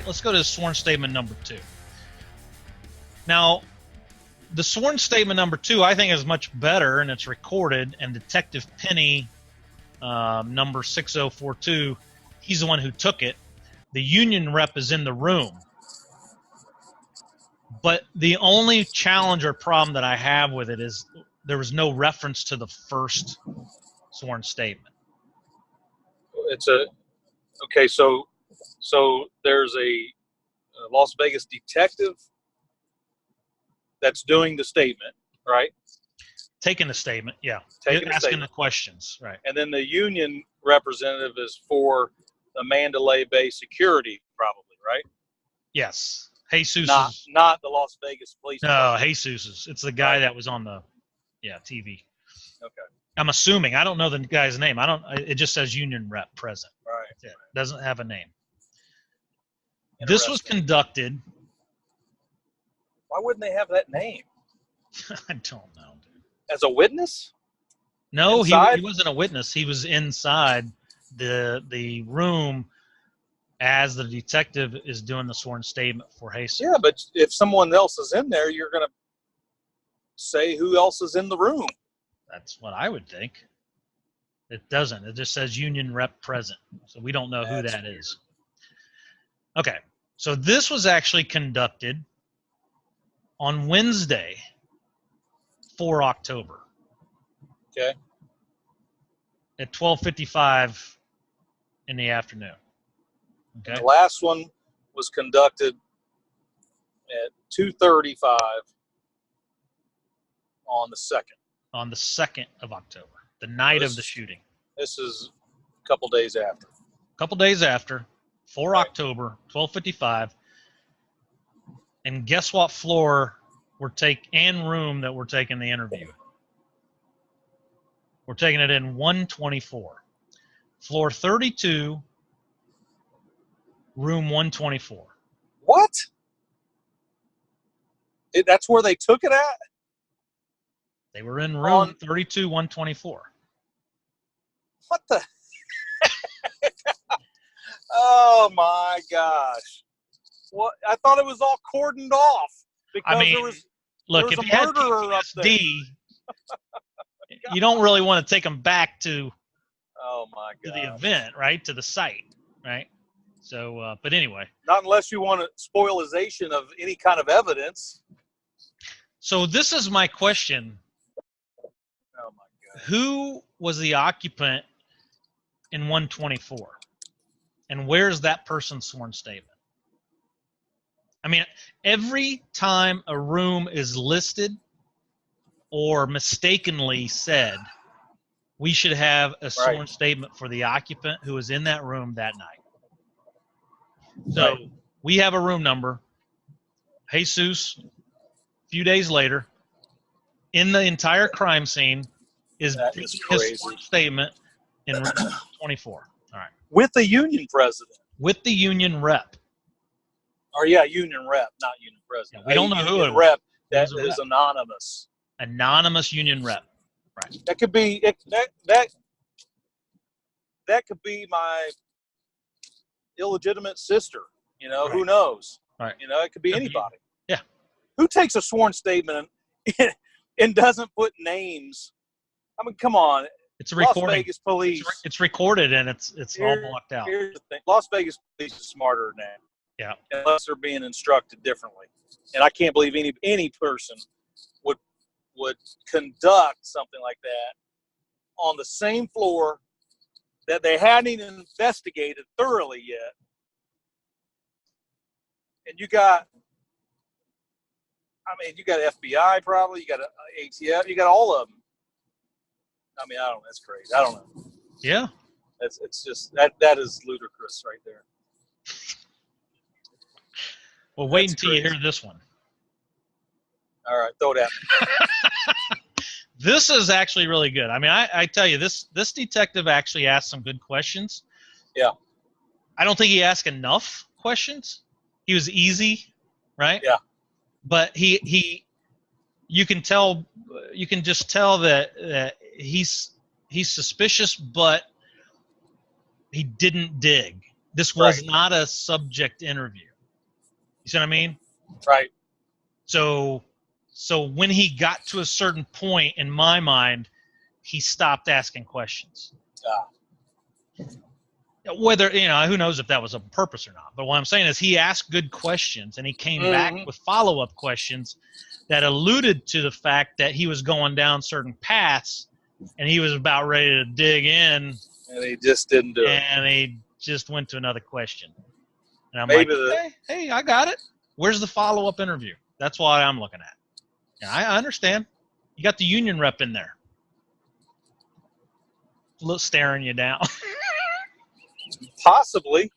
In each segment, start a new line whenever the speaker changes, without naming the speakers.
let's go to sworn statement number 2. Now, the sworn statement number 2, I think, is much better, and it's recorded. And Detective Penny, number 6042, he's the one who took it. The union rep is in the room. But the only challenge or problem that I have with it is there was no reference to the first sworn statement.
Okay, so there's a Las Vegas detective that's doing the statement, right?
Taking the statement, yeah. Asking the questions, right.
And then the union representative is for the Mandalay Bay security, probably, right?
Yes. Jesus.
Not the Las Vegas police.
No, Jesus. It's the guy that was on the TV.
Okay.
I'm assuming. I don't know the guy's name. It just says union rep present.
Right.
It doesn't have a name. This was conducted.
Why wouldn't they have that name?
I don't know, dude.
As a witness?
No, he wasn't a witness. He was inside the room as the detective is doing the sworn statement for Jesus.
Yeah, but if someone else is in there, you're going to say who else is in the room.
That's what I would think. It doesn't. It just says union rep present. So we don't know who that is. Okay. So this was actually conducted on Wednesday, 4 October.
Okay.
At 12:55 in the afternoon. Okay.
And the last one was conducted at 2:35 on the 2nd.
On the 2nd of October, the night of the shooting.
This is a couple days after.
4 October, 12:55. And guess what floor and room that we're taking the interview? We're taking it in 124. Floor 32, room 124.
What? That's where they took it at?
They were in room 32, 124.
What the? Oh, my gosh. What? I thought it was all cordoned off because there was
if
a
you had
murderer up there.
PTSD, you don't really want to take them back to the event, right? To the site, right? So, but anyway.
Not unless you want a spoilization of any kind of evidence.
So this is my question.
Oh, my God.
Who was the occupant in 124? And where's that person's sworn statement? I mean, every time a room is listed or mistakenly said, we should have a sworn statement for the occupant who was in that room that night. So we have a room number. Jesus, a few days later, in the entire crime scene, is his sworn statement in room 24. All right.
With the union president.
With the union rep.
Or union rep, not union president.
Yeah, we don't know who it
rep that is anonymous.
Anonymous union rep. Right.
That could be that could be my illegitimate sister. Who knows?
Right.
It could be anybody.
Yeah.
Who takes a sworn statement and doesn't put names? I mean, come on.
It's a recording.
Las Vegas police.
It's recorded and it's all blocked out.
Here's the thing. Las Vegas police is smarter than that.
Yeah.
Unless they're being instructed differently. And I can't believe any person would conduct something like that on the same floor that they hadn't even investigated thoroughly yet. And you got FBI probably, you got ATF, you got all of them. I mean, I don't know. That's crazy. I don't know.
Yeah.
It's just that is ludicrous right there.
Well, wait until you hear this one.
All right, throw it at me.
This is actually really good. I mean, I tell you, this detective actually asked some good questions.
Yeah.
I don't think he asked enough questions. He was easy, right?
Yeah.
But you can just tell that he's suspicious, but he didn't dig. This was not a subject interview. You see what I mean?
Right.
So when he got to a certain point in my mind, he stopped asking questions. Whether, who knows if that was on purpose or not. But what I'm saying is he asked good questions, and he came back with follow-up questions that alluded to the fact that he was going down certain paths, and he was about ready to dig in.
And he just didn't do it.
And he just went to another question. And I'm
Maybe
like, hey, I got it. Where's the follow-up interview? That's what I'm looking at. Yeah, I understand. You got the union rep in there. Staring you down.
Possibly.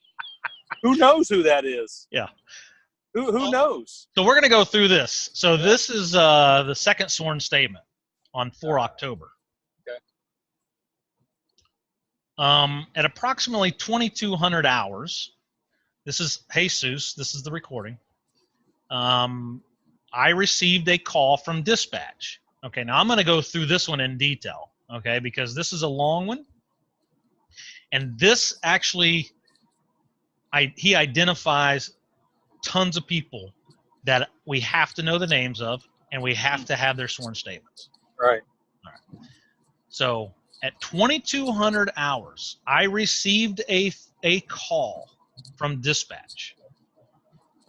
Who knows who that is?
Yeah.
Who knows?
So we're going to go through this. So this is the second sworn statement on 4 October.
Okay.
At approximately 2200 hours, this is Jesus, this is the recording. I received a call from dispatch. Okay, now I'm going to go through this one in detail, okay, because this is a long one. And this actually, he identifies tons of people that we have to know the names of, and we have to have their sworn statements.
Right.
All right. So at 2200 hours, I received a call from dispatch.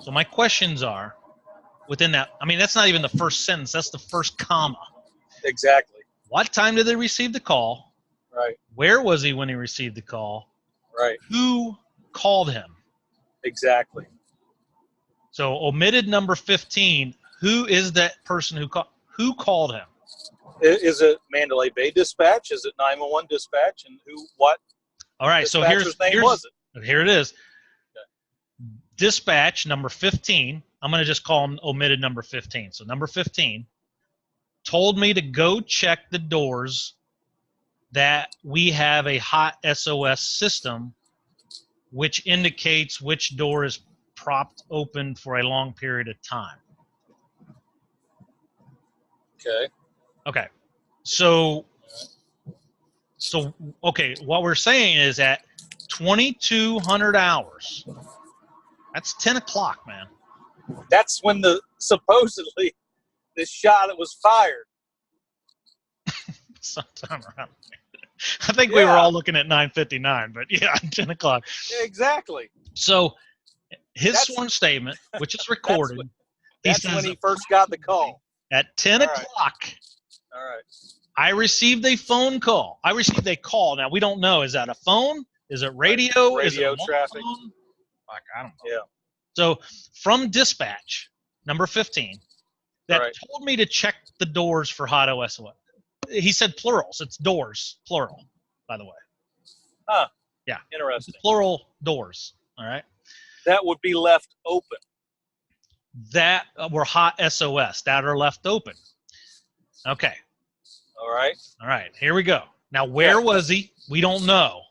So my questions are, within that, I mean, that's not even the first sentence. That's the first comma.
Exactly.
What time did they receive the call?
Right.
Where was he when he received the call?
Right.
Who called him?
Exactly.
So omitted number 15. Who is that person who called him?
Is it Mandalay Bay Dispatch? Is it 911 Dispatch? And what?
All right. So
name was it?
Here it is.
Okay.
Dispatch number 15. I'm going to just call him omitted number 15. So number 15 told me to go check the doors that we have a hot SOS system, which indicates which door is propped open for a long period of time.
Okay.
Okay. So okay, what we're saying is at 2200 hours, that's 10 o'clock, man.
That's when supposedly the shot was fired.
Sometime around there. I think we were all looking at 9:59, but yeah, 10 o'clock.
Exactly.
So his sworn statement, which is recorded,
that's when he first got the call.
At 10 o'clock.
All right.
I received a phone call. I received a call. Now, we don't know. Is that a phone? Is it radio?
Radio
is it
traffic.
Phone? Like, I don't know.
Yeah.
So from dispatch, number 15, that told me to check the doors for hot SOS. He said plurals. It's doors, plural, by the way.
Huh.
Yeah.
Interesting.
It's plural doors. All right.
That would be left open.
That were hot SOS that are left open. Okay.
All right.
All right. Here we go. Now, where was he? We don't know.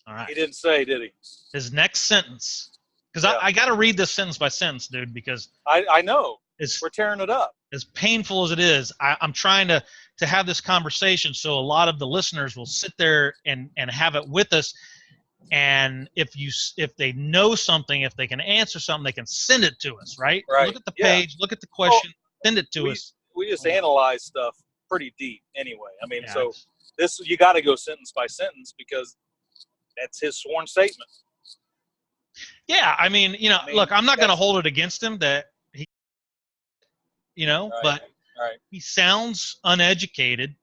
All right.
He didn't say, did he?
His next sentence, because I got to read this sentence by sentence, dude, because
I know.
We're
tearing it up.
As painful as it is, I'm trying to have this conversation so a lot of the listeners will sit there and have it with us. And if they know something, if they can answer something, they can send it to us, right? Look at the page, look at the question, send it to us.
We just analyze stuff pretty deep anyway. I mean, so this, you got to go sentence by sentence because that's his sworn statement.
Yeah, I mean, look, I'm not going to hold it against him that he, but he sounds uneducated,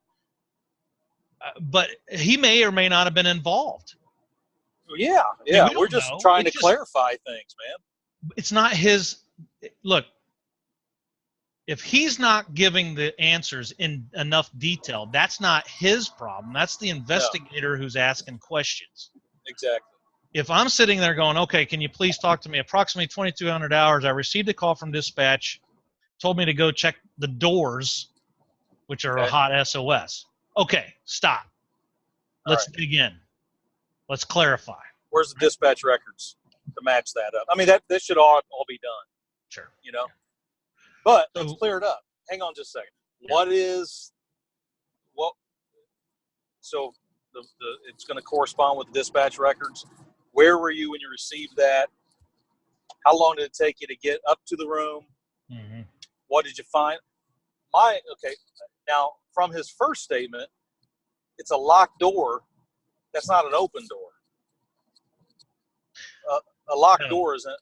but he may or may not have been involved.
Yeah, we're just trying to clarify things, man.
It's not his. Look, if he's not giving the answers in enough detail, that's not his problem. That's the investigator who's asking questions.
Exactly.
If I'm sitting there going, okay, can you please talk to me? Approximately 2200 hours, I received a call from dispatch, told me to go check the doors, which are a hot SOS. Okay, stop. Let's dig in. Let's clarify.
Where's the dispatch records to match that up? I mean, this should all be done.
Sure.
But let's clear it up. Hang on just a second. Yeah. So it's going to correspond with the dispatch records. Where were you when you received that? How long did it take you to get up to the room?
Mm-hmm.
What did you find? Okay. Now, from his first statement, it's a locked door. That's not an open door. A locked door isn't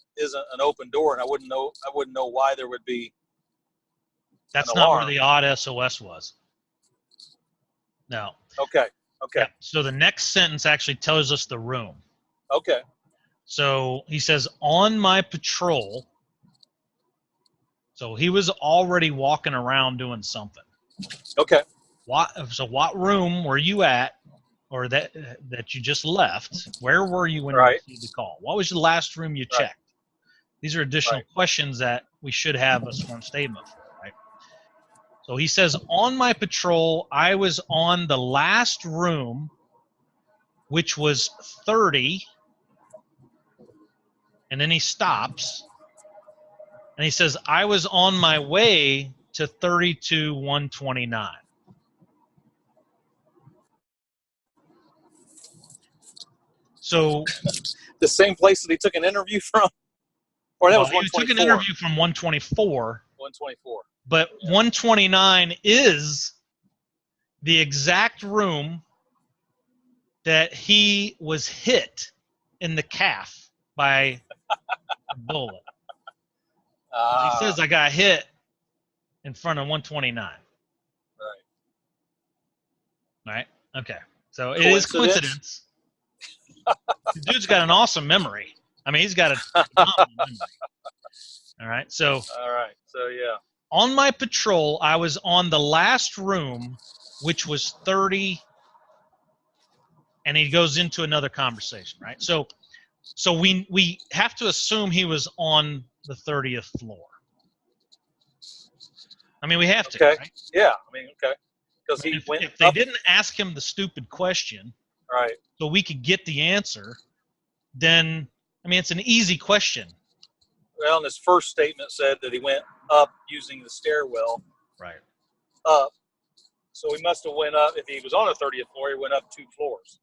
an open door, and I wouldn't know why there would be.
That's not where the odd SOS was. No.
Okay.
Yeah. So the next sentence actually tells us the room.
Okay.
So he says, on my patrol. So he was already walking around doing something.
Okay.
What room were you at, or that you just left? Where were you when you received the call? What was the last room you checked? These are additional questions that we should have a sworn statement for, right? So he says, on my patrol, I was on the last room, which was 30, and then he stops, and he says, I was on my way to 32-129. So
the same place that he took an interview from? Or that was 124?
He took an interview from 124.
124.
But 129 is the exact room that he was hit in the calf by a bullet. He says, I got hit in front of 129. Right? Okay. So it is coincidence. The dude's got an awesome memory. I mean, he's got a phenomenal memory. All right. So
yeah.
On my patrol, I was on the last room, which was 30, and he goes into another conversation, right? So we have to assume he was on the 30th floor. I mean, we have to.
Okay.
Right?
Yeah. I mean, okay. Because
if they didn't ask him the stupid question,
right,
so we could get the answer, then I mean, it's an easy question.
Well, and his first statement said that he went up using the stairwell.
Right.
Up. So he must have went up. If he was on the 30th floor, he went up 2 floors.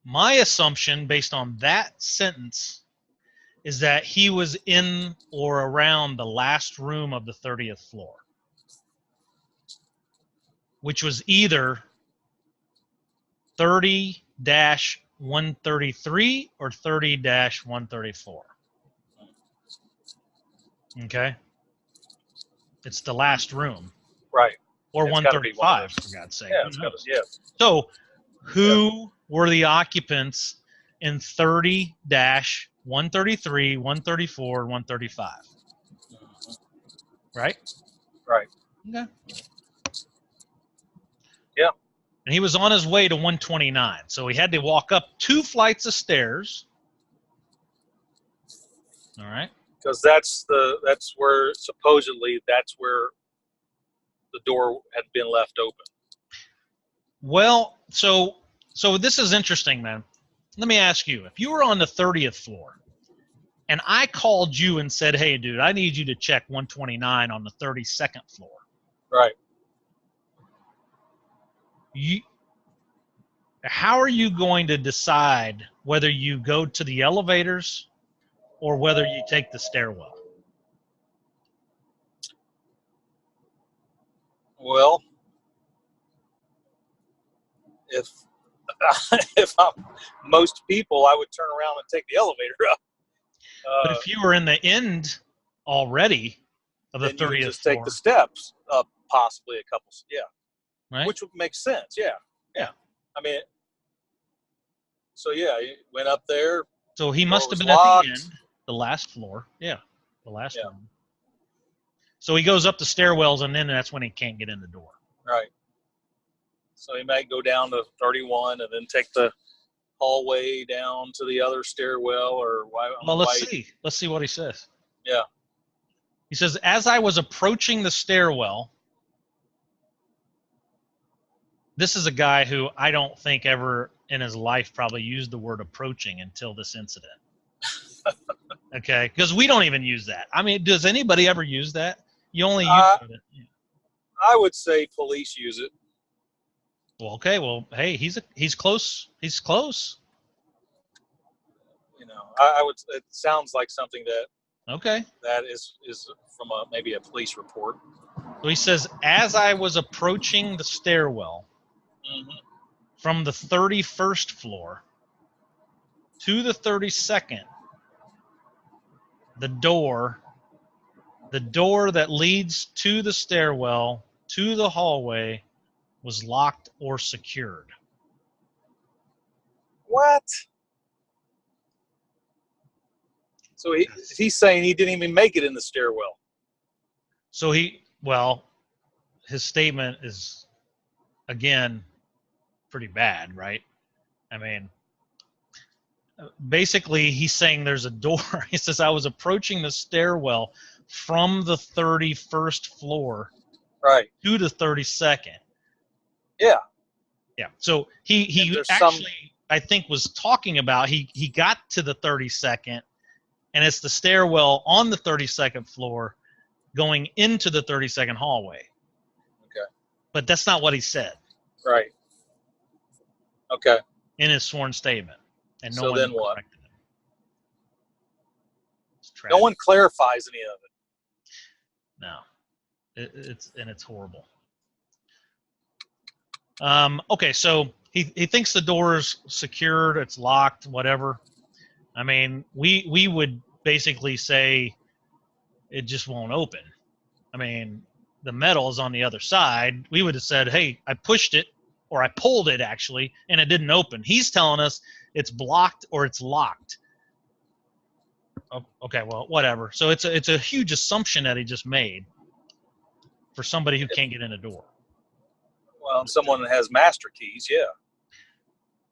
My assumption, based on that sentence, is that he was in or around the last room of the 30th floor, which was either 30-133 or 30-134. Okay? It's the last room.
Right.
Or 135, for God's sake.
Yeah,
So, who were the occupants in 30-133, 134, 135? Right?
Right.
Okay.
Yeah.
And he was on his way to 129, so he had to walk up 2 flights of stairs. All right.
Because that's where supposedly the door had been left open.
Well, so this is interesting, man. Let me ask you, if you were on the 30th floor and I called you and said, hey, dude, I need you to check 129 on the 32nd floor.
Right.
How are you going to decide whether you go to the elevators or whether you take the stairwell?
Well, if I'm most people, I would turn around and take the elevator up.
But if you were in the end already of the 30th floor,
just take the steps up, possibly a couple. Yeah.
Right.
Which would make sense. Yeah.
Yeah.
I mean, so yeah, he went up there.
So he must have been
locked.
at the end, the last floor. Yeah, the last one. So he goes up the stairwells, and then that's when he can't get in the door.
Right. So he might go down to 31 and then take the hallway down to the other stairwell, or why?
Well, let's see. Let's see what he says.
Yeah.
He says, as I was approaching the stairwell, this is a guy who I don't think ever in his life probably used the word approaching until this incident. Okay? Because we don't even use that. I mean, does anybody ever use that? You only use it.
I would say police use it.
Well, okay. Well, hey, he's close. He's close.
you know, I would. It sounds like something
Okay.
that is from maybe a police report.
So he says, as I was approaching the stairwell
Mm-hmm.
from the 31st floor to the 32nd, the door that leads to the stairwell to the hallway was locked or secured.
What? So he's saying he didn't even make it in the stairwell.
So his statement is, again, pretty bad, right? I mean, basically he's saying there's a door. He says, I was approaching the stairwell from the 31st floor
Right.
to the 32nd.
Yeah.
Yeah. So he actually, I think, was talking about he got to the 32nd, and it's the stairwell on the 32nd floor going into the 32nd hallway.
Okay.
But that's not what he said.
Right. Okay.
In his sworn statement. And no
So
one
then what?
corrected him.
No one clarifies any of it.
No. It's horrible. Okay, so he thinks the door's secured, it's locked, whatever. I mean, we would basically say it just won't open. I mean, the metal is on the other side. We would have said, hey, I pushed it, or I pulled it actually, and it didn't open. He's telling us it's blocked or it's locked. Okay, well, whatever. So it's a huge assumption that he just made for somebody who can't get in a door.
Well, someone that has master keys, yeah.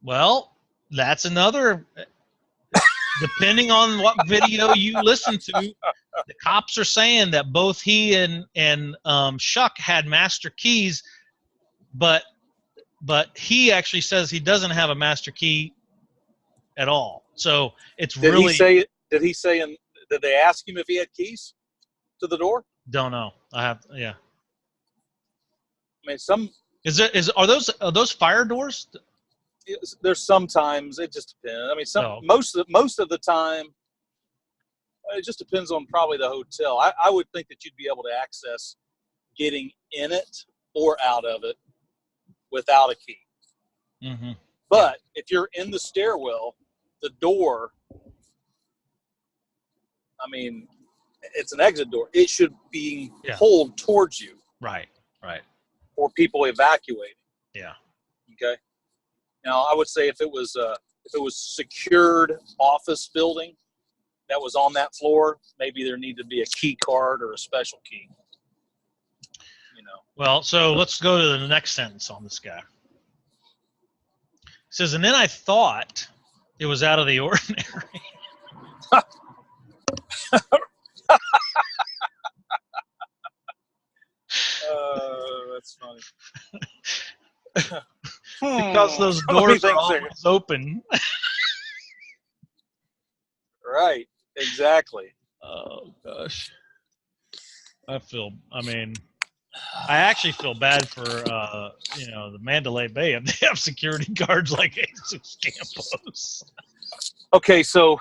Well, that's another. Depending on what video you listen to, the cops are saying that both he and Shuck had master keys, but he actually says he doesn't have a master key at all. So it's
Did
really.
Did he say? Did they ask him if he had keys to the door?
Don't know. Yeah.
I mean,
Are those fire doors?
There's sometimes it just depends. I mean, most of the time, it just depends on probably the hotel. I would think that you'd be able to access getting in it or out of it without a key.
Mm-hmm.
But if you're in the stairwell, the door, I mean, it's an exit door. It should be pulled towards you.
Right.
For people evacuating.
Yeah.
Okay. Now, I would say if it was secured office building that was on that floor, maybe there needed to be a key card or a special key. You know.
Well, so let's go to the next sentence on this guy. It says, and then I thought it was out of the ordinary.
That's funny.
Because those doors are always open.
Right. Exactly.
Oh gosh. I actually feel bad for the Mandalay Bay if they have security guards like Jesus Campos.
Okay, so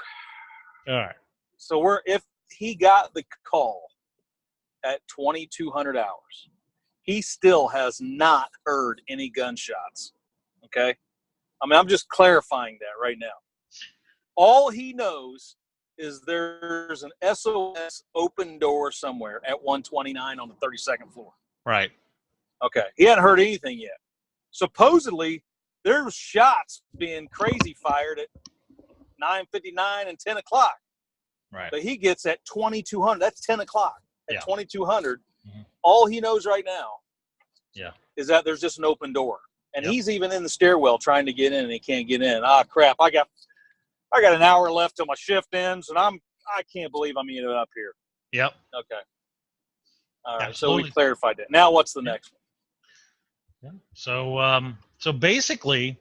all right.
So if he got the call at 2200 hours, he still has not heard any gunshots. Okay? I mean, I'm just clarifying that right now. All he knows is there's an SOS open door somewhere at 129 on the 32nd floor.
Right.
Okay. He hadn't heard anything yet. Supposedly, there's shots being crazy fired at 9:59 and 10 o'clock.
Right.
But he gets at 2200. That's 10 o'clock. At 2200,
mm-hmm.
All he knows right now is that there's just an open door. And he's even in the stairwell trying to get in, and he can't get in. Ah, crap. I got an hour left till my shift ends, and I can't believe I'm ending up here.
Yep.
Okay. All right.
Absolutely.
So we clarified that. Now what's the next one?
Yeah. So basically.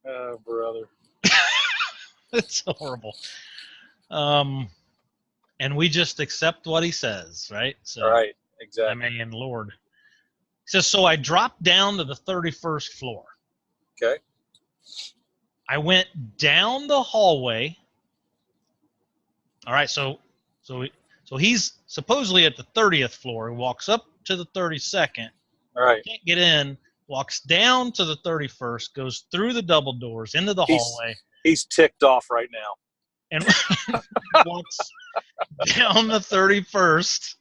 Oh, brother.
It's horrible. And we just accept what he says, right? So,
right. Exactly.
I mean, Lord. He says, so I dropped down to the 31st floor.
Okay.
I went down the hallway. All right, so he's supposedly at the 30th floor. He walks up to the 32nd.
All right.
Can't get in. Walks down to the 31st. Goes through the double doors into the hallway.
He's ticked off right now.
And walks down the 31st.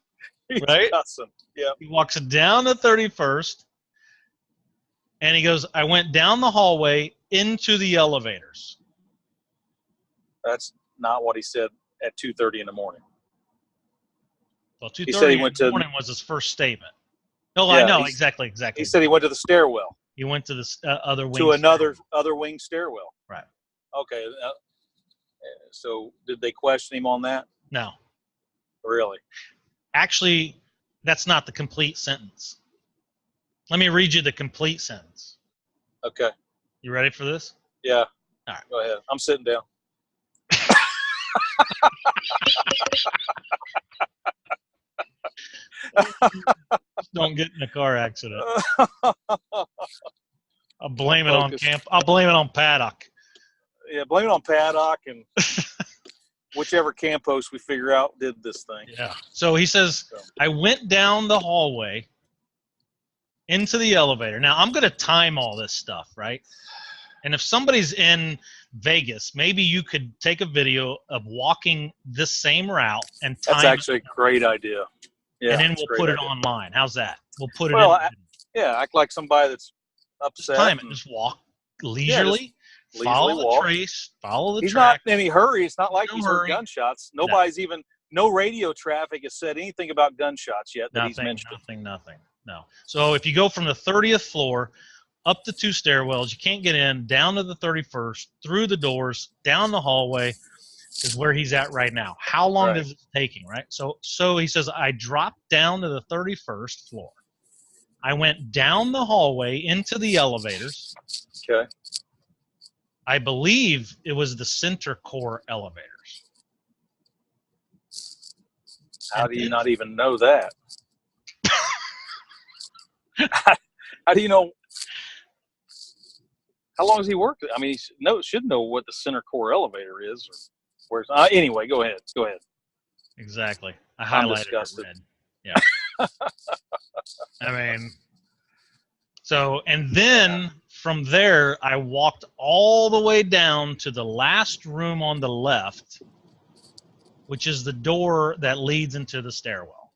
He's
right?
cussing. Yeah.
He walks down the 31st. And he goes, I went down the hallway into the elevators.
That's not what he said at 2:30 in the morning.
Well, 2:30 in the morning was his first statement. Oh, yeah, I know. Exactly.
He said he went to the stairwell.
He went to the other wing.
To another wing stairwell.
Right.
Okay. So did they question him on that?
No.
Really?
Actually, that's not the complete sentence. Let me read you the complete sentence.
Okay.
You ready for this?
Yeah.
All right.
Go ahead. I'm sitting down.
Don't get in a car accident. I'll blame it on I'll blame it on Paddock.
Yeah, blame it on Paddock and whichever Campos we figure out did this thing.
Yeah. So he says, I went down the hallway into the elevator. Now, I'm going to time all this stuff, right? And if somebody's in Vegas, maybe you could take a video of walking this same route and time
That's actually a great idea. Yeah,
and then we'll put it online. How's that? We'll put it
act like somebody that's upset.
Just time it. Just walk leisurely. Follow the trace. Follow the
track. He's not in any hurry. It's not like he's heard gunshots. Nobody's no radio traffic has said anything about gunshots yet that he's mentioned.
Nothing. No. So if you go from the 30th floor up the 2 stairwells, you can't get in, down to the 31st, through the doors, down the hallway is where he's at right now. How long is it taking, right? So he says, I dropped down to the 31st floor. I went down the hallway into the elevators.
Okay.
I believe it was the center core elevators.
How do you not even know that? How do you know? How long has he worked? I mean, he should know what the center core elevator is. Or where's anyway? Go ahead.
Exactly. I highlighted it red. Yeah. I mean, so and then from there, I walked all the way down to the last room on the left, which is the door that leads into the stairwell.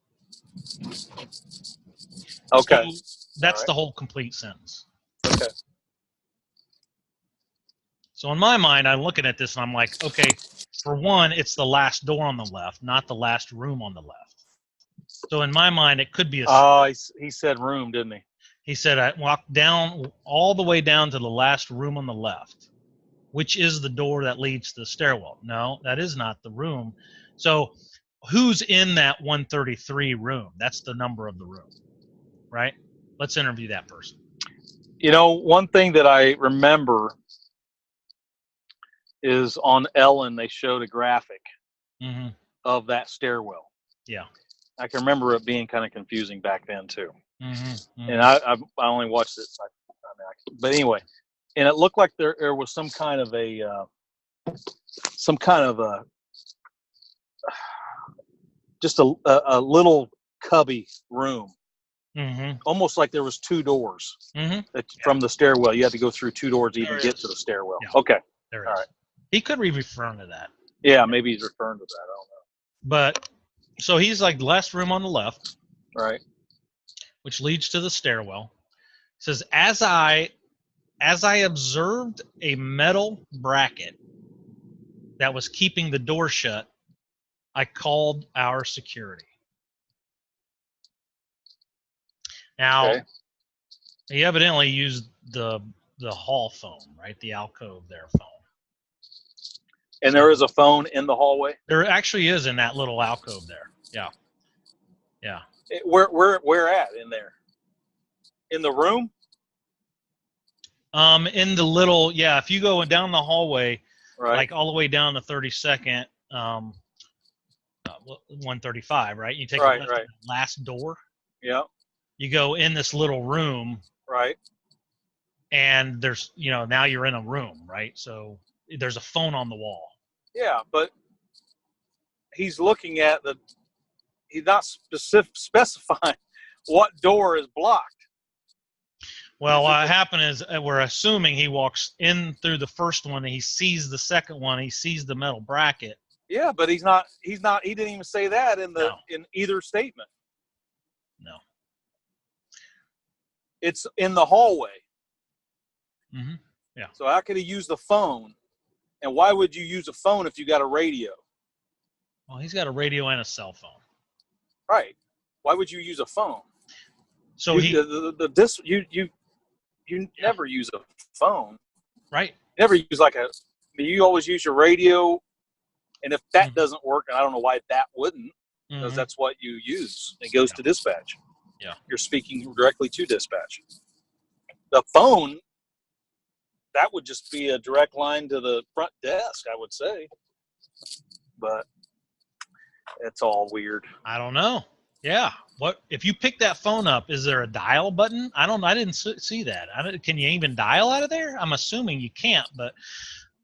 Okay.
So that's the whole complete sentence.
Okay.
So in my mind, I'm looking at this and I'm like, okay, for one, it's the last door on the left, not the last room on the left. So in my mind, it could be a...
he said room, didn't he?
He said, I walked down all the way down to the last room on the left, which is the door that leads to the stairwell. No, that is not the room. So who's in that 133 room? That's the number of the room, right? Let's interview that person.
You know, one thing that I remember is on Ellen, they showed a graphic of that stairwell.
Yeah.
I can remember it being kind of confusing back then too. And I only watched it. But anyway, and it looked like there was some kind of a just a little cubby room. Almost like there was 2 doors from the stairwell. You had to go through 2 doors to even get to the stairwell. Yeah. Okay.
There it is. Right. He could be referring to that.
Yeah, maybe he's referring to that. I don't know.
But so he's like the last room on the left.
Right.
Which leads to the stairwell. It says, as I observed a metal bracket that was keeping the door shut, I called our security. Now, he evidently used the hall phone, right? The alcove there phone.
And there is a phone in the hallway? There
actually is in that little alcove there. Yeah. Yeah.
Where at in there? In the room?
In the little, if you go down the hallway, like all the way down to 32nd, 135, right? You take a left at the last door.
Yeah.
You go in this little room.
Right.
and there's, now you're in a room, right? So there's a phone on the wall.
Yeah, but he's looking at he's not specifying what door is blocked.
Well, what happened is we're assuming he walks in through the first one and he sees the second one. He sees the metal bracket.
Yeah, but he didn't even say that in either statement.
No.
It's in the hallway.
Mm-hmm. Yeah.
So how could he use the phone? And why would you use a phone if you got a radio?
Well, he's got a radio and a cell phone.
Right. Why would you use a phone?
So
you never use a phone.
Right.
Never use you always use your radio, and if that doesn't work, and I don't know why that wouldn't, because that's what you use. It goes to dispatch.
Yeah.
You're speaking directly to dispatch. The phone, that would just be a direct line to the front desk, I would say. But it's all weird.
I don't know. Yeah. What if you pick that phone up? Is there a dial button? I didn't see that. Can you even dial out of there? I'm assuming you can't, but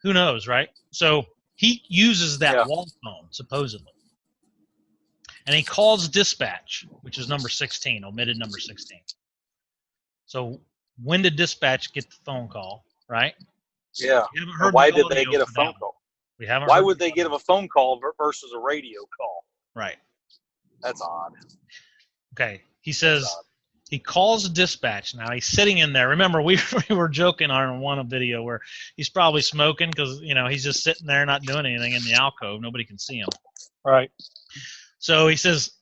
who knows, right? So he uses that wall phone supposedly, and he calls dispatch, which is number 16, omitted number 16. So when did dispatch get the phone call? Right?
Yeah. Why did they get a phone call?
We haven't.
Why would they get a phone call versus a radio call?
Right.
That's odd.
Okay. He says he calls dispatch. Now he's sitting in there. Remember, we were joking on one video where he's probably smoking because he's just sitting there not doing anything in the alcove. Nobody can see him.
Right.
So he says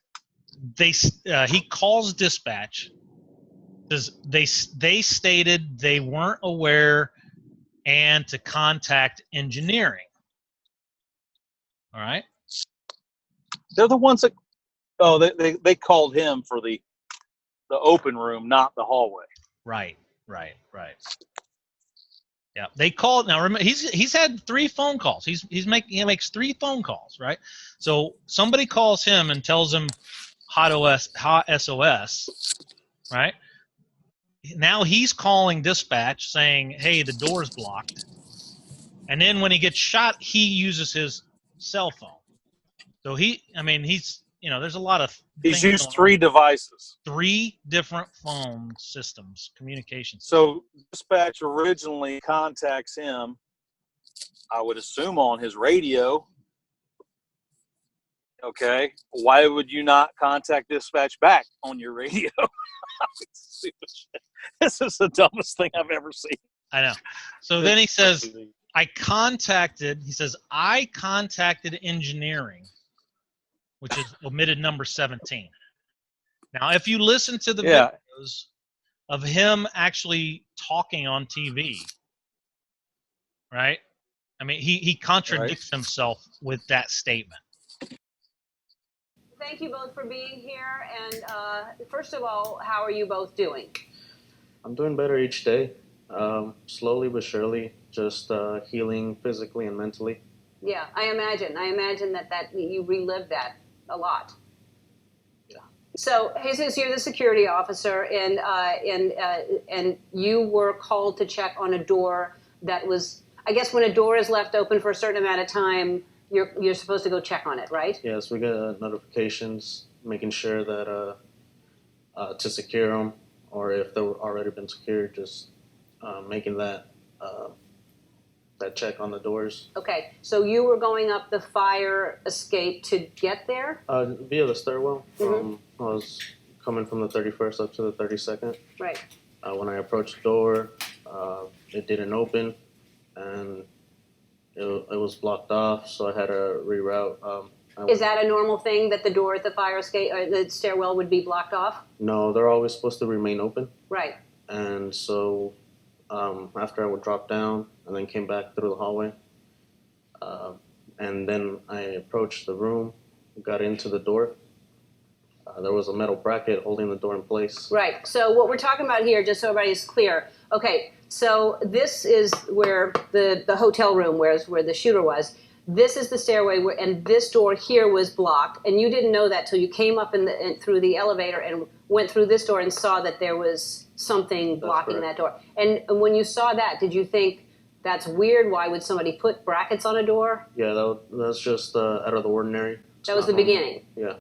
he calls dispatch. Says they stated they weren't aware and to contact engineering. All right.
They're the ones that they called him for the open room, not the hallway.
Right. Yeah, they called. Now remember, he's had 3 phone calls. He makes 3 phone calls, right? So somebody calls him and tells him hot SOS, right? Now he's calling dispatch saying, "Hey, the door's blocked." And then when he gets shot, he uses his cell phone. So he's there's a lot of.
He's used 3 devices.
3 different phone systems, communication systems.
So dispatch originally contacts him, I would assume, on his radio. Okay. Why would you not contact dispatch back on your radio? This is the dumbest thing I've ever seen.
I know. So then he says, I contacted engineering, which is omitted number 17. Now, if you listen to the videos of him actually talking on TV, right? I mean, he contradicts himself with that statement.
Thank you both for being here. And first of all, how are you both doing?
I'm doing better each day, slowly but surely, just healing physically and mentally.
Yeah, I imagine that you relived that a lot.
Yeah.
So, Jesus, you're the security officer, and you were called to check on a door that was, I guess, when a door is left open for a certain amount of time, you're supposed to go check on it, right?
Yes, we get notifications, making sure that to secure them, or if they've already been secured, just making that check on the doors.
Okay, so you were going up the fire escape to get there?
Via the stairwell. I was coming from the 31st up to the 32nd.
Right.
When I approached the door, it didn't open, and it was blocked off, so I had to reroute.
Is that a normal thing, that the door at the fire escape or the stairwell would be blocked off?
No, they're always supposed to remain open.
Right.
And so after I would drop down and then came back through the hallway, and then I approached the room, got into the door. There was a metal bracket holding the door in place.
Right. So what we're talking about here, just so everybody's clear. Okay. So this is where the hotel room where the shooter was. this is the stairway and this door here was blocked, and you didn't know that till you came up through the elevator and went through this door and saw that there was something blocking that door. And when you saw that, did you think, that's weird, why would somebody put brackets on a door?
Yeah, that's just out of the ordinary.
That was the beginning.
Yeah.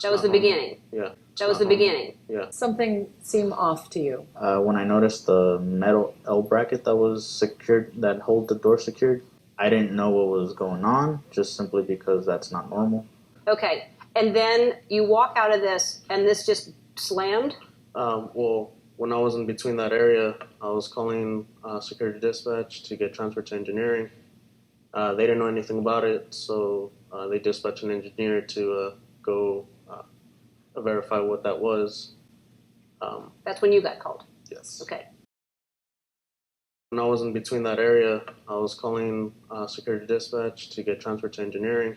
That was the beginning.
Yeah.
That was the beginning.
Yeah.
Something seemed off to you.
When I noticed the metal L bracket that was secured, that hold the door secured, I didn't know what was going on, just simply because that's not normal.
Okay, and then you walk out of this, and this just slammed?
Well, when I was in between that area, I was calling security dispatch to get transferred to engineering. They didn't know anything about it, so they dispatched an engineer to go verify what that was.
That's when you got called?
Yes.
Okay.
When I was in between that area, I was calling security dispatch to get transferred to engineering.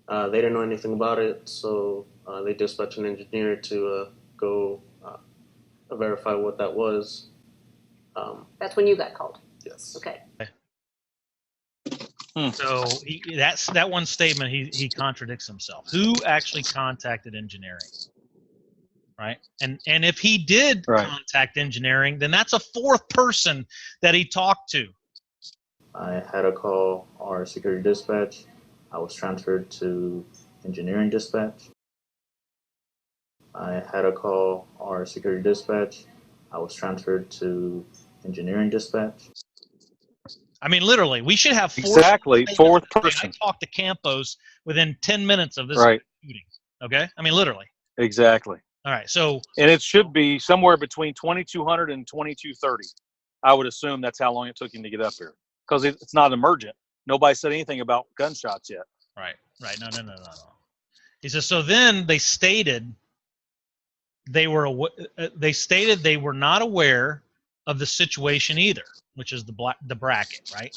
They didn't know anything about it, so they dispatched an engineer to go verify what that was.
That's when you got called?
Yes.
Okay.
So that one statement, he contradicts himself. Who actually contacted engineering? Right? And if he did contact engineering, then that's a fourth person that he talked to.
I had to call our security dispatch. I was transferred to engineering dispatch. I had to call our security dispatch. I was transferred to engineering dispatch.
I mean, literally, we should have
fourth person.
I talked to Campos within 10 minutes of this shooting. Okay? I mean, literally.
Exactly.
All right, so...
And it should be somewhere between 2200 and 2230. I would assume that's how long it took him to get up here. Because it's not emergent. Nobody said anything about gunshots yet.
Right. No. He says, so then they stated they were not aware of the situation either, which is the bracket, right?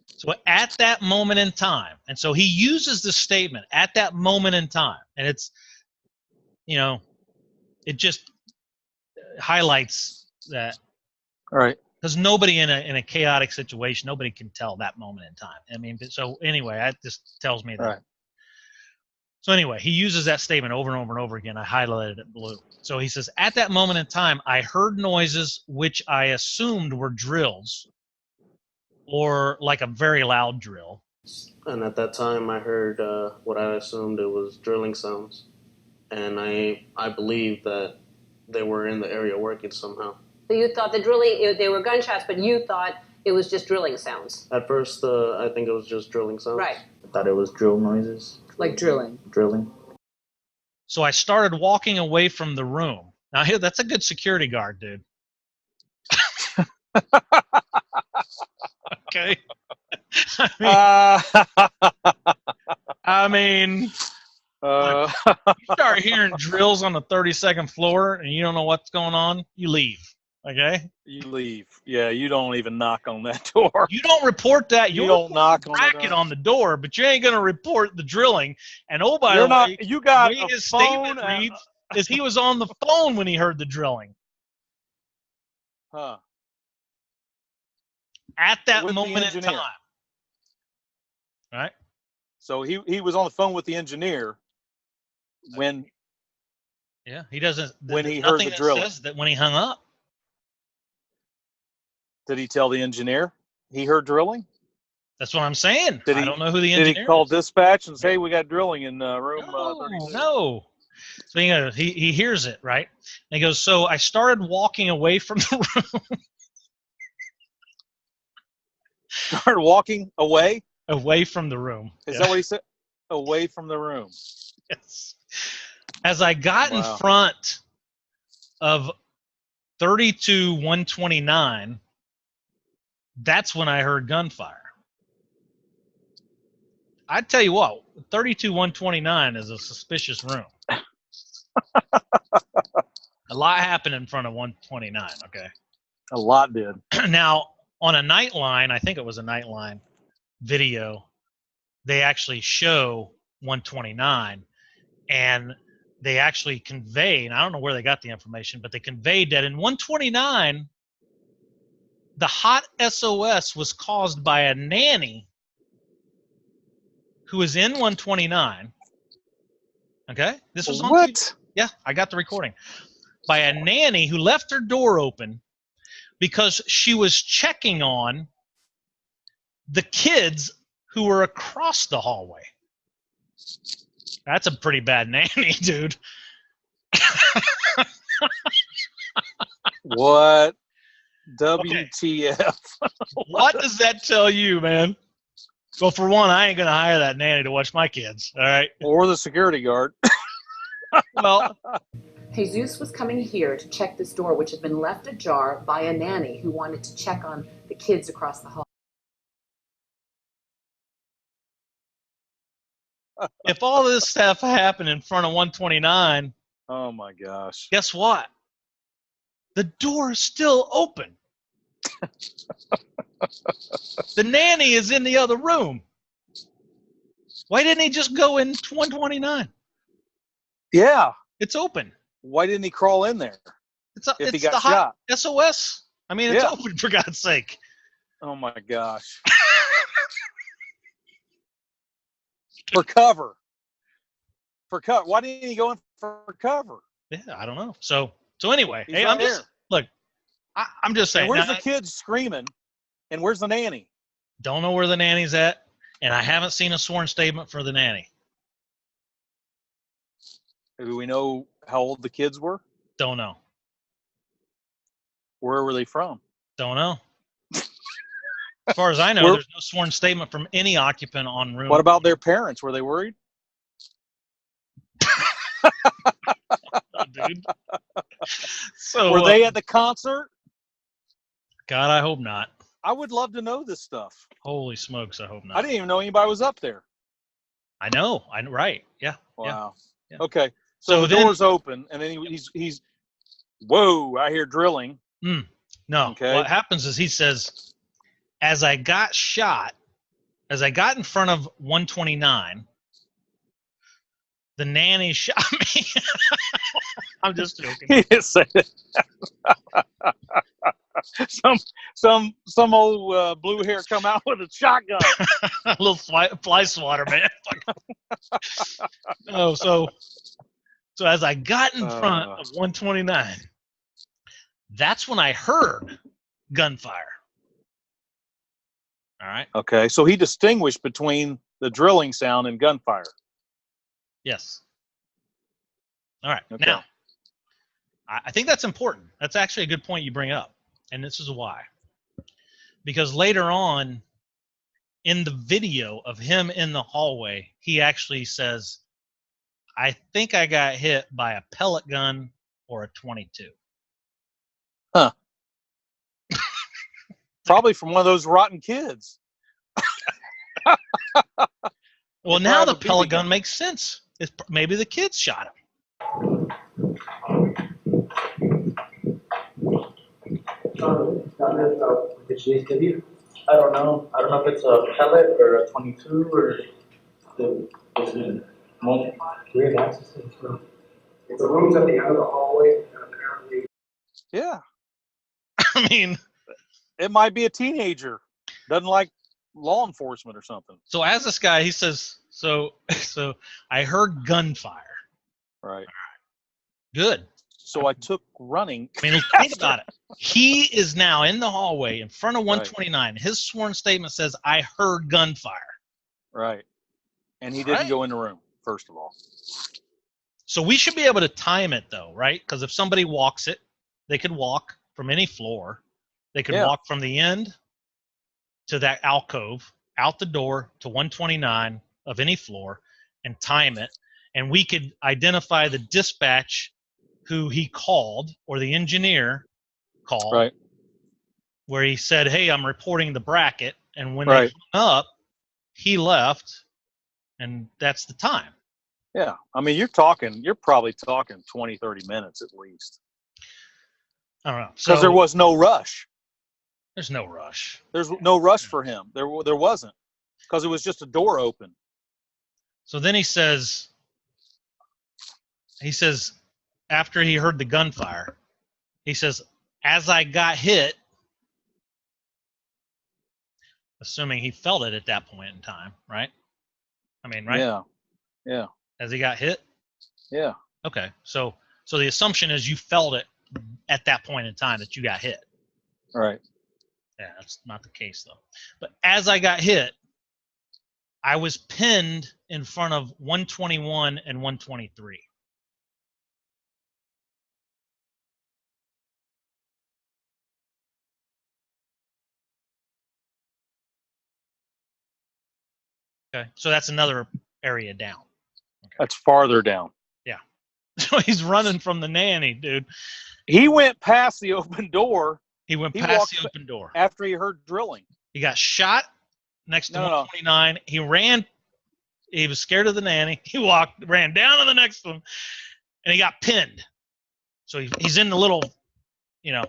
So at that moment in time, and so he uses the statement, at that moment in time, and it's, it just highlights that.
All right.
Because nobody in a chaotic situation, nobody can tell that moment in time. I mean, so anyway, that just tells me that.
Right.
So anyway, he uses that statement over and over and over again. I highlighted it blue. So he says, at that moment in time, I heard noises which I assumed were drills or like a very loud drill.
And at that time, I heard what I assumed it was drilling sounds. And I believed that they were in the area working somehow.
So you thought the drilling, they were gunshots, but you thought it was just drilling sounds?
At first, I think it was just drilling sounds.
Right.
I thought it was drill noises.
Like drilling.
Drilling.
So I started walking away from the room. Now, here, that's a good security guard, dude. Okay. I mean, you start hearing drills on the 32nd floor and you don't know what's going on, you leave. Okay?
You leave. Yeah, you don't even knock on that door.
You don't report that.
You don't knock on the
bracket
door.
on the door, but you ain't going to report the drilling. And oh, by
You're
the
not,
way,
you got
the way
a
his
phone.
statement reads is he was on the phone when he heard the drilling.
Huh.
At that
With the
moment in
engineer.
time. Right?
So he was on the phone with the engineer when
Yeah, he doesn't.
When he
there's
heard
nothing
the
that
drilling.
says that when he hung up.
did he tell the engineer he heard drilling?
That's what I'm saying.
Did
I
he-
don't know who the
Did
engineer
he call
is.
dispatch and say, hey, we got drilling in room
No,
36?
no. So he hears it, right? And he goes, so I started walking away from the room.
Started walking away?
Away from the room.
Is
Yeah.
that what he said? Away from the room.
Yes. As I got in
Wow.
front of 32-129, that's when I heard gunfire. I tell you what, 32-129 is a suspicious room. A lot happened in front of 129, okay?
A lot did.
Now, on a Nightline, I think it was a Nightline video, they actually show 129, and they actually convey, and I don't know where they got the information, but they conveyed that in 129, the hot SOS was caused by a nanny who is in 129. Okay, this was on
What?
Yeah, I got the recording. By a nanny who left her door open because she was checking on the kids who were across the hallway. That's a pretty bad nanny, dude.
What? WTF?
What does that tell you, man? Well, for one, I ain't going to hire that nanny to watch my kids, all right?
Or the security guard.
Well,
Jesus was coming here to check this door, which had been left ajar by a nanny who wanted to check on the kids across the hall.
if all this stuff happened in front of 129,
Oh my gosh.
guess what? The door is still open. The nanny is in the other room. Why didn't he just go in 129?
Yeah.
It's open.
Why didn't he crawl in there?
It's
If he
it's
got
the hot
shot.
SOS. I mean, it's
Yeah.
open, for God's sake.
Oh my gosh. For cover. For cover. Why didn't he go in for cover?
Yeah, I don't know. So anyway,
He's
hey,
right
I'm just
there.
look. I'm just saying.
And where's
now,
the kids screaming? And where's the nanny?
don't know where the nanny's at, and I haven't seen a sworn statement for the nanny.
Do we know how old the kids were?
Don't know.
Where were they from?
Don't know. As far as I know,
Where-
there's no sworn statement from any occupant on room.
What about their parents? Were they worried?
dude? So
Were they at the concert?
God, I hope not.
I would love to know this stuff.
Holy smokes, I hope not.
I didn't even know anybody was up there.
I know. Right. Yeah.
Wow.
Yeah.
Okay.
So
So the
then-
door's open, and then he's whoa! I hear drilling.
No.
Okay.
What happens is he says, as I got in front of 129, the nanny shot me. I'm just joking.
He didn't say that. some old blue hair come out with a shotgun.
A little fly swatter, man. Oh, so as I got in front of 129, that's when I heard gunfire. All right.
Okay, so he distinguished between the drilling sound and gunfire.
Yes. All right.
Okay.
Now, I think that's important. That's actually a good point you bring up. And this is why. Because later on in the video of him in the hallway, he actually says, I think I got hit by a pellet gun or a 22.
Huh. Probably from one of those rotten kids.
Well,
They
now
probably
the
have a BB
pellet
gun.
gun makes sense. Maybe the kids shot him.
I don't know. I don't know if it's a pellet or a 22 or the we have access to this room. It's a room's at the end of the hallway, and apparently.
Yeah,
I mean,
it might be a teenager. Doesn't like law enforcement or something.
so as this guy, he says, so I heard gunfire.
Right.
Good.
So I took running.
I mean, think about it. He is now in the hallway in front of 129. His sworn statement says, I heard gunfire.
Right. And he didn't
Right.
go in the room, first of all.
So we should be able to time it, though, right? Because if somebody walks it, they could walk from any floor. They could
Yeah.
walk from the end to that alcove, out the door to 129 of any floor, and time it. And we could identify the dispatch who he called, or the engineer called,
Right.
where he said, hey, I'm reporting the bracket. And when
Right.
they hung up, he left, and that's the time.
Yeah. I mean, you're probably talking 20, 30 minutes at least.
I don't know.
Because
So
there was no rush.
there's no rush.
There's no rush for him. There wasn't. Because it was just a door open.
So then he says, after he heard the gunfire, he says, as I got hit, assuming he felt it at that point in time, right? I mean, right?
Yeah. Yeah.
As he got hit?
Yeah.
Okay. So the assumption is you felt it at that point in time that you got hit.
Right.
Yeah, that's not the case though. But as I got hit, I was pinned in front of 121 and 123. Okay. So that's another area down. Okay.
That's farther down.
Yeah. So he's running from the nanny, dude.
He went past the open door.
He went
He
past
walked
the open door.
after he heard drilling.
He got shot next to
No.
129. He ran. He was scared of the nanny. He ran down to the next one, and he got pinned. So he's in the little,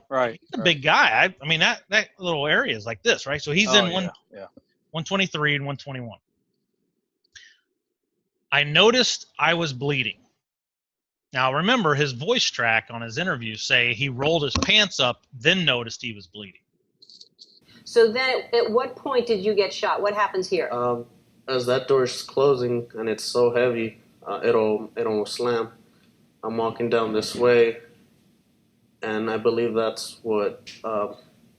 Right.
He's a big guy. I mean, that little area is like this, right? So he's in 123 and 121. I noticed I was bleeding. Now, remember, his voice track on his interview say he rolled his pants up, then noticed he was bleeding.
So then at what point did you get shot? What happens here?
As that door's closing and it's so heavy, it'll slam. I'm walking down this way, and I believe that's what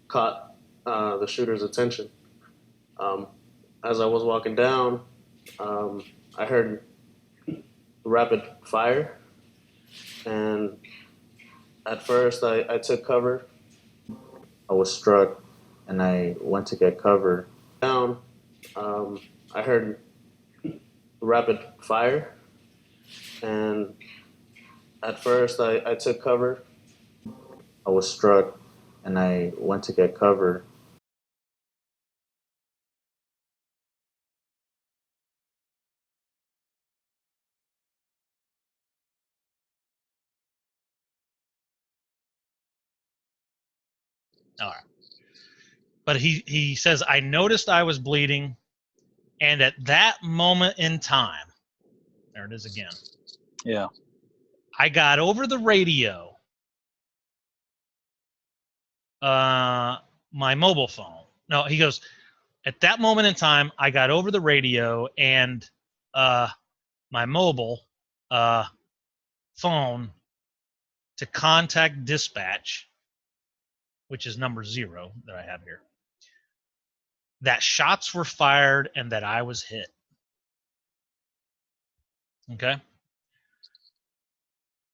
caught the shooter's attention. As I was walking down, I heard rapid fire, and at first I took cover.
I was struck, and I went to get cover.
Down, I heard rapid fire, and at first I took cover.
I was struck, and I went to get cover.
All right. But he says, I noticed I was bleeding, and at that moment in time, there it is again.
Yeah.
I got over the radio, my mobile phone. No, he goes, at that moment in time, I got over the radio and my mobile phone to contact dispatch, which is number 0 that I have here, that shots were fired and that I was hit. Okay?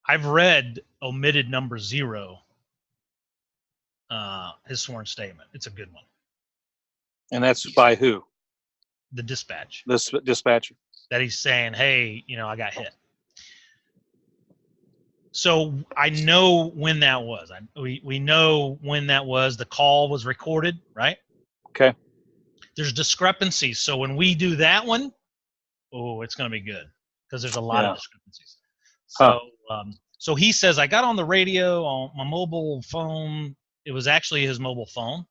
I've read omitted number 0, his sworn statement. It's a good one.
And that's by who?
The dispatch.
This dispatcher.
That he's saying, hey, I got hit. So I know when that was. We know when that was. The call was recorded, right?
Okay.
There's discrepancies. So when we do that one, it's going to be good because there's a lot of discrepancies. So, so he says, I got on the radio on my mobile phone. It was actually his mobile phone.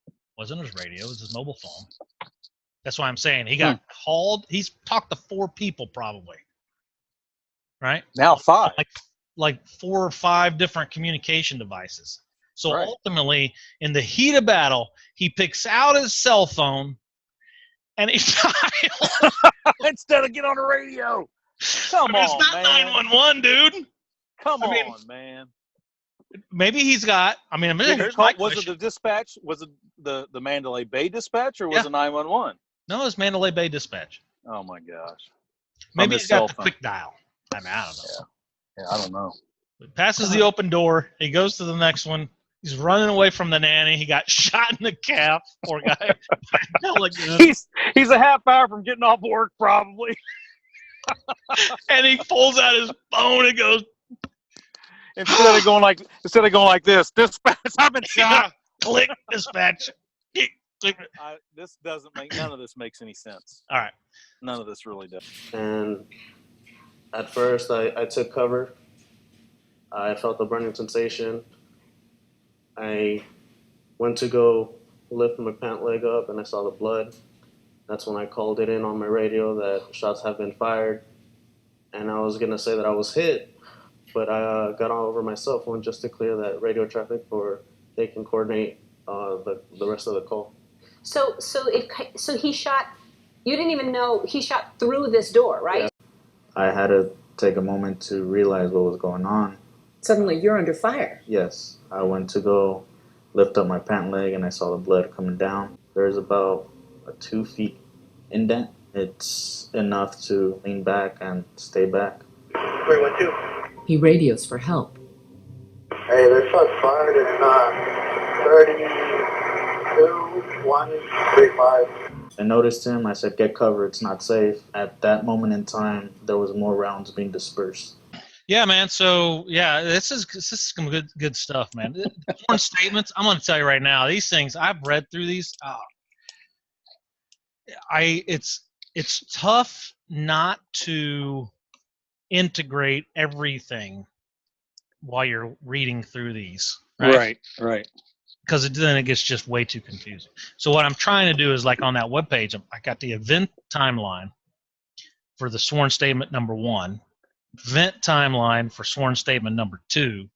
It wasn't his radio. It was his mobile phone. That's why I'm saying he got called. He's talked to 4 people probably. Right?
Now 5.
Like 4 or 5 different communication devices. So ultimately, in the heat of battle, he picks out his cell phone and he dials.
Instead of get on the radio. Come on,
it's not
man.
911, dude.
Come on, man.
Maybe he's got. Here's my
was
question.
it the dispatch? Was it the Mandalay Bay dispatch, or was it 911?
No, it's Mandalay Bay dispatch.
Oh my gosh.
Maybe he's got the quick dial. I don't know.
Yeah, I don't know.
He passes the open door. He goes to the next one. He's running away from the nanny. He got shot in the calf. Poor guy.
He's a half hour from getting off work, probably.
And he pulls out his phone and goes.
Instead of going like this, dispatch. I've been shot.
Click dispatch.
None of this makes any sense.
All right.
None of this really does.
And at first I took cover. I felt the burning sensation. I went to go lift my pant leg up and I saw the blood. That's when I called it in on my radio that shots have been fired. And I was going to say that I was hit, but I got all over my cell phone just to clear that radio traffic or they can coordinate the rest of the call.
So he shot You didn't even know he shot through this door, right?
Yeah.
I had to take a moment to realize what was going on.
Suddenly you're under fire.
Yes, I went to go lift up my pant leg and I saw the blood coming down. There's about a 2 feet indent. It's enough to lean back and stay back.
312.
He radios for help.
Hey, there's shots fired in 32-135.
I noticed him. I said, "Get cover. It's not safe." At that moment in time, there was more rounds being dispersed.
Yeah, man. So yeah, this is some good stuff, man. The sworn statements. I'm going to tell you right now. These things I've read through these. It's tough not to integrate everything while you're reading through these.
Right.
Because then it gets just way too confusing. So what I'm trying to do is, like, on that webpage, I got the event timeline for the sworn statement number 1, event timeline for sworn statement number 2,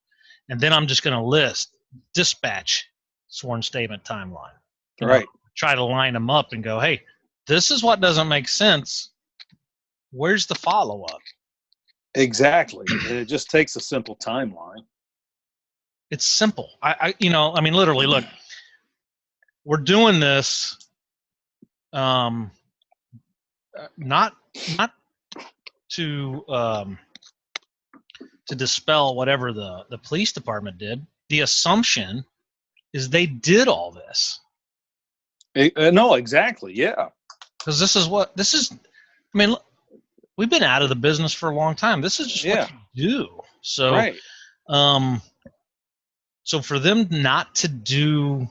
and then I'm just going to list dispatch sworn statement timeline.
Right.
Try to line them up and go, hey, this is what doesn't make sense. Where's the follow-up?
Exactly. It just takes a simple timeline.
It's simple. I mean, literally, look, we're doing this not to dispel whatever the police department did. The assumption is they did all this.
No, exactly. Yeah.
Because this is. I mean, look, we've been out of the business for a long time. This is just what you do. So,
right.
So for them not to do,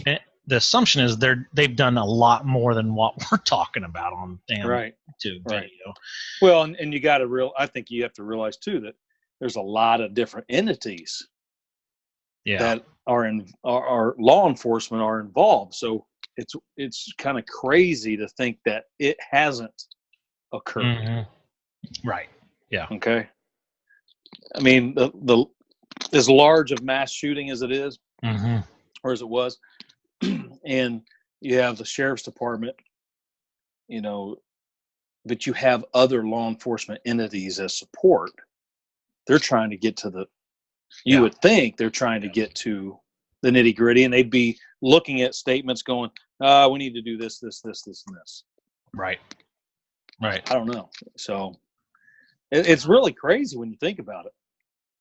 the assumption is they've done a lot more than what we're talking about on damn YouTube video.
Well, and you got to I think you have to realize too that there's a lot of different entities that are law enforcement are involved. So it's kind of crazy to think that it hasn't occurred.
Mm-hmm. Right. Yeah.
Okay. I mean, the as large of mass shooting as it is, or as it was, and you have the sheriff's department, but you have other law enforcement entities as support. They're trying to get to you would think they're trying to get to the nitty gritty, and they'd be looking at statements going, we need to do this, and this.
Right.
I don't know. So it's really crazy when you think about it.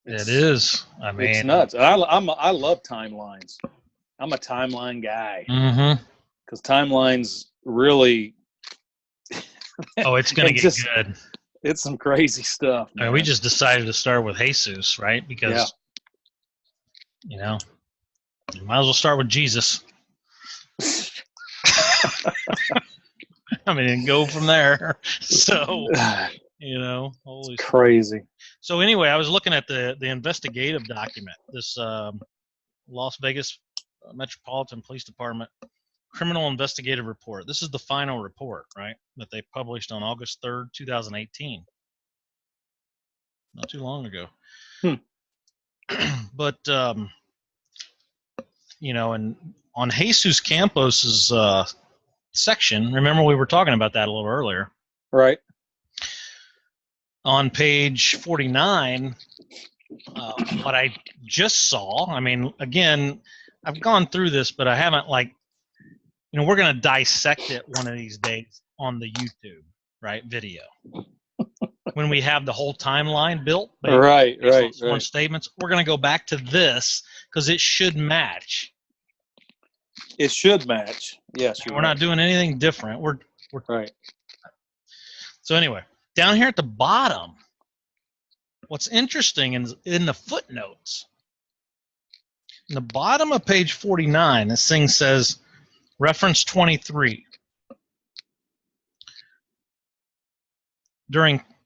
It is. I mean,
it's nuts. I love timelines. I'm a timeline guy. Because timelines really.
Oh, it's going to get good.
It's some crazy stuff.
I mean, we just decided to start with Jesus, right? Because, you might as well start with Jesus. I mean, and go from there. So, holy
crazy.
So anyway, I was looking at the investigative document, this Las Vegas Metropolitan Police Department Criminal Investigative Report. This is the final report, right, that they published on August 3rd, 2018. Not too long ago. But, and on Jesus Campos's section, remember we were talking about that a little earlier.
Right.
On page 49, what I just saw, I mean, again, I've gone through this, but I haven't, we're going to dissect it one of these days on the YouTube, right, video. When we have the whole timeline built.
Right.
Statements, we're going to go back to this because it should match.
It should match. Yes.
We're not doing anything different. We're
right.
So anyway. Down here at the bottom, what's interesting is in the footnotes. In the bottom of page 49, this thing says, reference 23.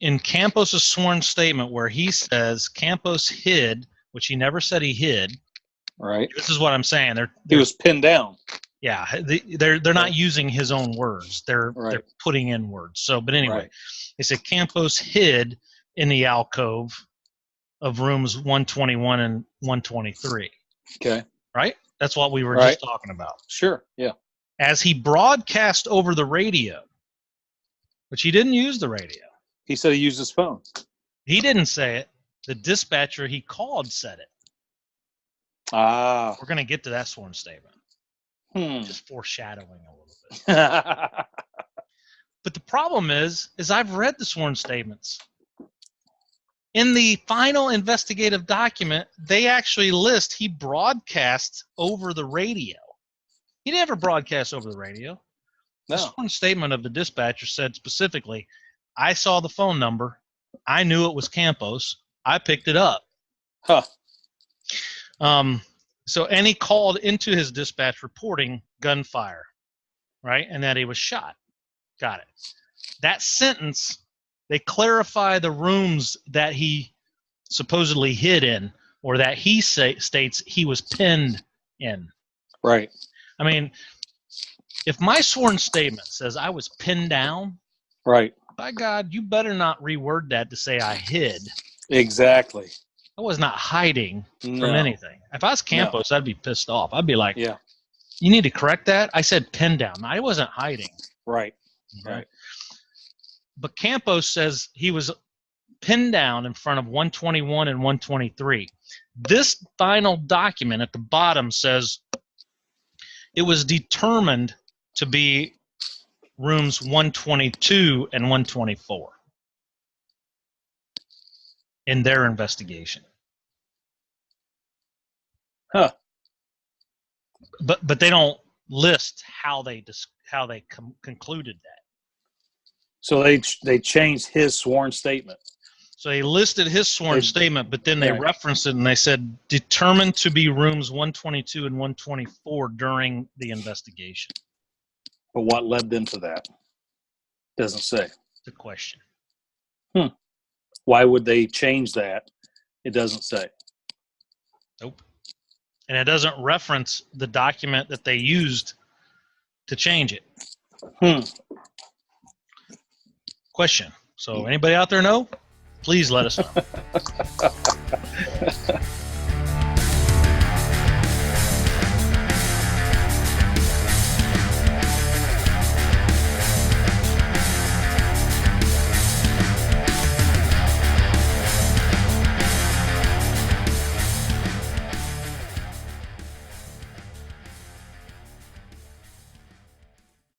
In Campos' sworn statement where he says Campos hid, which he never said he hid.
Right.
This is what I'm saying.
He was pinned down.
Yeah, they're not using his own words. They're putting in words. So, but anyway, they said Campos hid in the alcove of rooms 121 and 123.
Okay.
Right? That's what we were just talking about.
Sure. Yeah.
As he broadcast over the radio, Which he didn't use the radio.
He said he used his phone.
He didn't say it. The dispatcher he called said it.
Ah.
We're going to get to that sworn statement.
Hmm.
Just foreshadowing a little bit. But the problem is I've read the sworn statements. In the final investigative document, they actually list he broadcast over the radio. He never broadcast over the radio. The
No.
sworn statement of the dispatcher said specifically, I saw the phone number. I knew it was Campos. I picked it up.
Huh.
And he called into his dispatch reporting gunfire, right? And that he was shot. Got it. That sentence, they clarify the rooms that he supposedly hid in, or that he states he was pinned in.
Right.
I mean, if my sworn statement says I was pinned down,
Right.
by God, you better not reword that to say I hid.
Exactly.
I was not hiding
No.
from anything. If I was Campos, I'd be pissed off. I'd be like,
Yeah.
you need to correct that. I said pinned down. I wasn't hiding.
Right.
Okay?
Right.
But Campos says he was pinned down in front of 121 and 123. This final document at the bottom says it was determined to be rooms 122 and 124 in their investigation.
Huh.
But they don't list how they concluded that.
So they changed his sworn statement.
So they listed his sworn statement, but then they
Right.
referenced it and they said determined to be rooms 122 and 124 during the investigation.
But what led them to that? Doesn't say.
The question.
Why would they change that? It doesn't say.
Nope. And it doesn't reference the document that they used to change it. Question. So anybody out there know? Please let us know.